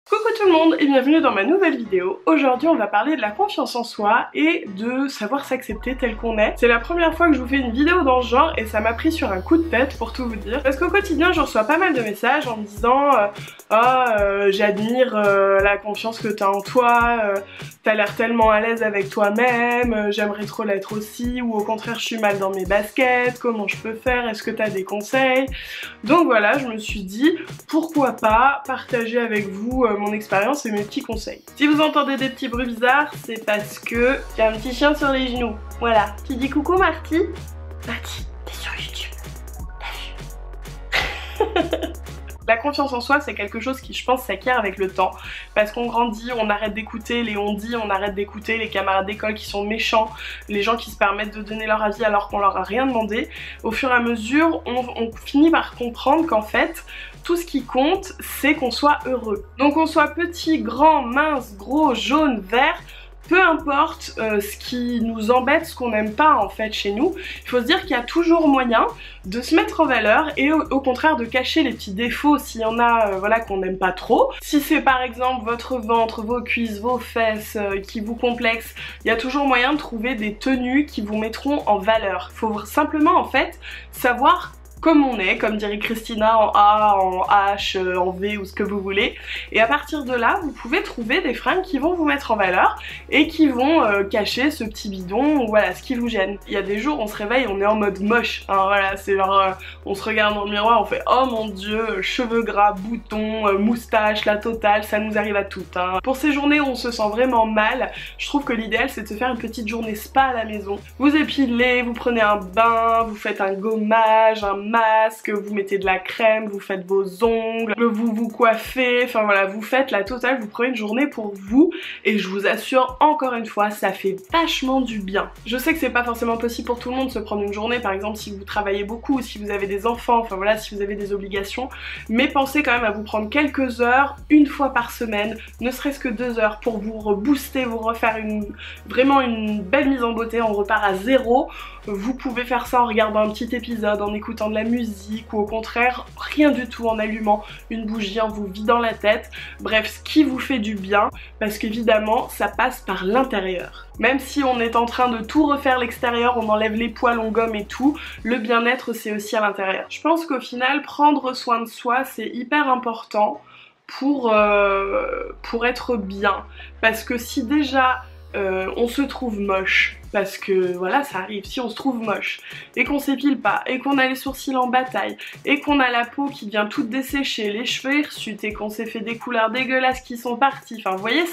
Coucou tout le monde et bienvenue dans ma nouvelle vidéo. Aujourd'hui on va parler de la confiance en soi et de savoir s'accepter tel qu'on est. C'est la première fois que je vous fais une vidéo dans ce genre et ça m'a pris sur un coup de tête pour tout vous dire. Parce qu'au quotidien je reçois pas mal de messages en me disant j'admire la confiance que t'as en toi, t'as l'air tellement à l'aise avec toi-même, j'aimerais trop l'être aussi, ou au contraire je suis mal dans mes baskets, comment je peux faire, est-ce que t'as des conseils? Donc voilà, je me suis dit pourquoi pas partager avec vous mon expérience et mes petits conseils. Si vous entendez des petits bruits bizarres, c'est parce que j'ai un petit chien sur les genoux. Voilà. Tu dis coucou Marty? Marty, t'es sur YouTube. T'as vu? La confiance en soi, c'est quelque chose qui, je pense, s'acquiert avec le temps. Parce qu'on grandit, on arrête d'écouter les on-dit, on arrête d'écouter les camarades d'école qui sont méchants, les gens qui se permettent de donner leur avis alors qu'on leur a rien demandé. Au fur et à mesure, on finit par comprendre qu'en fait, tout ce qui compte, c'est qu'on soit heureux. Donc qu'on soit petit, grand, mince, gros, jaune, vert, peu importe ce qui nous embête, ce qu'on n'aime pas en fait chez nous, il faut se dire qu'il y a toujours moyen de se mettre en valeur et au contraire de cacher les petits défauts s'il y en a voilà, qu'on n'aime pas trop. Si c'est par exemple votre ventre, vos cuisses, vos fesses qui vous complexent, il y a toujours moyen de trouver des tenues qui vous mettront en valeur. Il faut simplement en fait savoir comme on est, comme dirait Christina, en A, en H, en V ou ce que vous voulez. Et à partir de là, vous pouvez trouver des fringues qui vont vous mettre en valeur et qui vont cacher ce petit bidon, ou voilà, ce qui vous gêne. Il y a des jours, on se réveille, on est en mode moche. Hein, voilà, c'est genre, on se regarde dans le miroir, on fait oh mon dieu, cheveux gras, boutons, moustache, la totale, ça nous arrive à toutes. Hein. Pour ces journées où on se sent vraiment mal, je trouve que l'idéal c'est de se faire une petite journée spa à la maison. Vous épilez, vous prenez un bain, vous faites un gommage, un masque, vous mettez de la crème, vous faites vos ongles, vous vous coiffez, enfin voilà, vous faites la totale, vous prenez une journée pour vous et je vous assure encore une fois, ça fait vachement du bien. Je sais que c'est pas forcément possible pour tout le monde de se prendre une journée, par exemple si vous travaillez beaucoup, si vous avez des enfants, enfin voilà, si vous avez des obligations, mais pensez quand même à vous prendre quelques heures, une fois par semaine, ne serait-ce que 2 heures pour vous rebooster, vous refaire vraiment une belle mise en beauté, on repart à zéro. Vous pouvez faire ça en regardant un petit épisode, en écoutant de la musique ou au contraire rien du tout, en allumant une bougie, en vous vidant la tête. Bref, ce qui vous fait du bien parce qu'évidemment ça passe par l'intérieur. Même si on est en train de tout refaire l'extérieur, on enlève les poils, on gomme et tout, le bien-être c'est aussi à l'intérieur. Je pense qu'au final prendre soin de soi c'est hyper important pour être bien. Parce que si déjà on se trouve moche, parce que voilà ça arrive, si on se trouve moche et qu'on s'épile pas et qu'on a les sourcils en bataille et qu'on a la peau qui devient toute desséchée, les cheveux hirsutes et qu'on s'est fait des couleurs dégueulasses qui sont parties, enfin vous voyez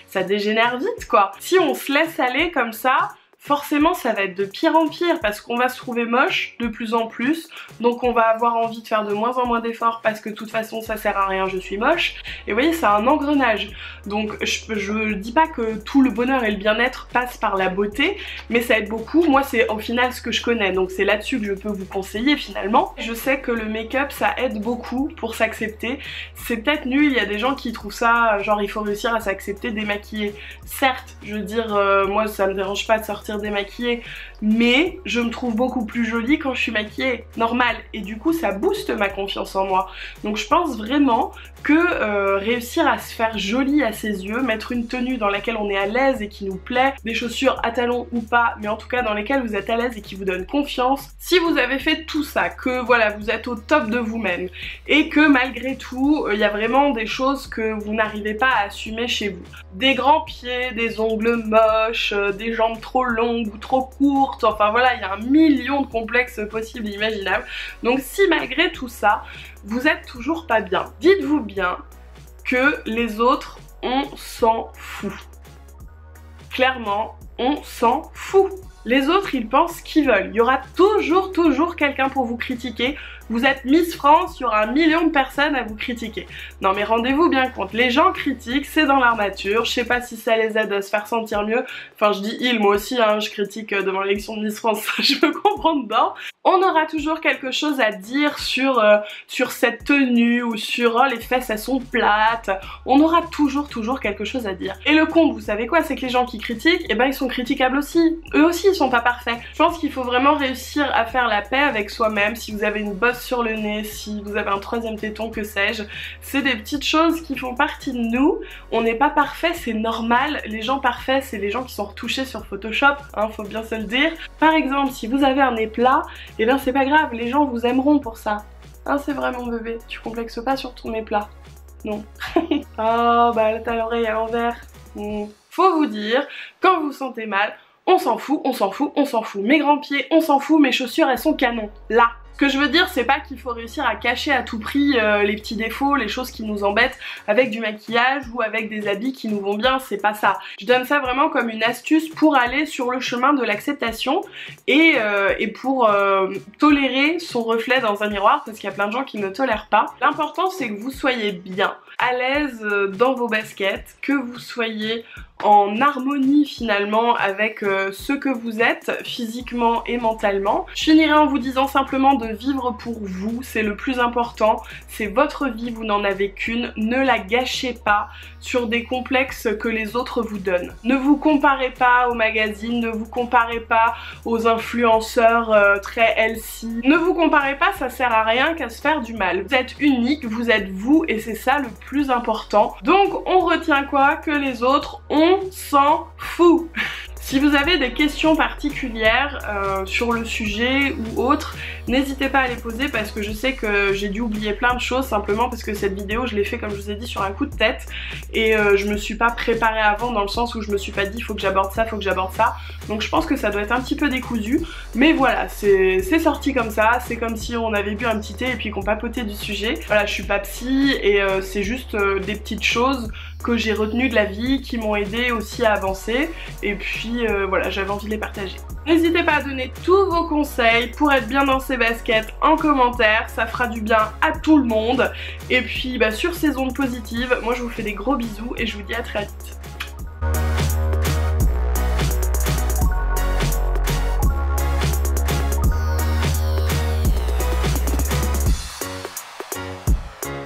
ça dégénère vite quoi. Si on se laisse aller comme ça, forcément ça va être de pire en pire parce qu'on va se trouver moche de plus en plus, donc on va avoir envie de faire de moins en moins d'efforts parce que de toute façon ça sert à rien, je suis moche, et vous voyez c'est un engrenage. Donc je dis pas que tout le bonheur et le bien-être passent par la beauté, mais ça aide beaucoup. Moi c'est au final ce que je connais, donc c'est là-dessus que je peux vous conseiller finalement. Je sais que le make-up ça aide beaucoup pour s'accepter, c'est peut-être nul, il y a des gens qui trouvent ça genre il faut réussir à s'accepter démaquillée. Certes, je veux dire moi ça me dérange pas de sortir démaquillée, mais je me trouve beaucoup plus jolie quand je suis maquillée, normal, et du coup ça booste ma confiance en moi. Donc je pense vraiment que réussir à se faire jolie à ses yeux, mettre une tenue dans laquelle on est à l'aise et qui nous plaît, des chaussures à talons ou pas, mais en tout cas dans lesquelles vous êtes à l'aise et qui vous donnent confiance, si vous avez fait tout ça, que voilà vous êtes au top de vous-même et que malgré tout il y a vraiment des choses que vous n'arrivez pas à assumer chez vous, des grands pieds, des ongles moches, des jambes trop longues ou trop courtes, enfin voilà il y a 1 million de complexes possibles et imaginables. Donc si malgré tout ça vous êtes toujours pas bien, dites-vous bien que les autres on s'en fout. Clairement on s'en fout. Les autres ils pensent ce qu'ils veulent, il y aura toujours quelqu'un pour vous critiquer. Vous êtes Miss France, il y aura 1 million de personnes à vous critiquer. Non mais rendez-vous bien compte, les gens critiquent, c'est dans leur nature, je sais pas si ça les aide à se faire sentir mieux. Enfin je dis ils, moi aussi hein, je critique devant l'élection de Miss France, je me comprends dedans. On aura toujours quelque chose à dire sur cette tenue ou sur oh, les fesses elles sont plates. On aura toujours quelque chose à dire. Et le comble, vous savez quoi, c'est que les gens qui critiquent, eh ben ils sont critiquables aussi. Eux aussi ils sont pas parfaits. Je pense qu'il faut vraiment réussir à faire la paix avec soi-même. Si vous avez une bosse sur le nez, si vous avez un troisième téton, que sais-je. C'est des petites choses qui font partie de nous. On n'est pas parfait, c'est normal. Les gens parfaits, c'est les gens qui sont retouchés sur Photoshop, hein, faut bien se le dire. Par exemple, si vous avez un nez plat, et bien c'est pas grave, les gens vous aimeront pour ça. Hein, c'est vrai mon bébé, tu complexes pas sur ton nez plat. Non. Oh, bah t'as l'oreille à l'envers. Faut vous dire, quand vous sentez mal, on s'en fout, on s'en fout, on s'en fout. Mes grands pieds, on s'en fout, mes chaussures, elles sont canon. Là. Ce que je veux dire, c'est pas qu'il faut réussir à cacher à tout prix les petits défauts, les choses qui nous embêtent avec du maquillage ou avec des habits qui nous vont bien, c'est pas ça. Je donne ça vraiment comme une astuce pour aller sur le chemin de l'acceptation et pour tolérer son reflet dans un miroir, parce qu'il y a plein de gens qui ne tolèrent pas. L'important, c'est que vous soyez bien, à l'aise dans vos baskets, que vous soyez en harmonie finalement avec ce que vous êtes physiquement et mentalement. Je finirai en vous disant simplement de vivre pour vous, c'est le plus important, c'est votre vie, vous n'en avez qu'une, ne la gâchez pas sur des complexes que les autres vous donnent. Ne vous comparez pas aux magazines, ne vous comparez pas aux influenceurs très healthy, ne vous comparez pas, ça sert à rien qu'à se faire du mal. Vous êtes unique, vous êtes vous et c'est ça le plus important. Donc on retient quoi? Que les autres, on s'en fout. Si vous avez des questions particulières sur le sujet ou autre, n'hésitez pas à les poser parce que je sais que j'ai dû oublier plein de choses simplement parce que cette vidéo je l'ai fait comme je vous ai dit sur un coup de tête et je me suis pas préparée avant dans le sens où je me suis pas dit faut que j'aborde ça, faut que j'aborde ça. Donc je pense que ça doit être un petit peu décousu, mais voilà, c'est sorti comme ça, c'est comme si on avait bu un petit thé et puis qu'on papotait du sujet. Voilà, je suis pas psy et c'est juste des petites choses que j'ai retenues de la vie, qui m'ont aidé aussi à avancer et puis voilà, j'avais envie de les partager. N'hésitez pas à donner tous vos conseils pour être bien dans ces baskets en commentaire, ça fera du bien à tout le monde. Et puis sur ces ondes positives, moi je vous fais des gros bisous et je vous dis à très vite.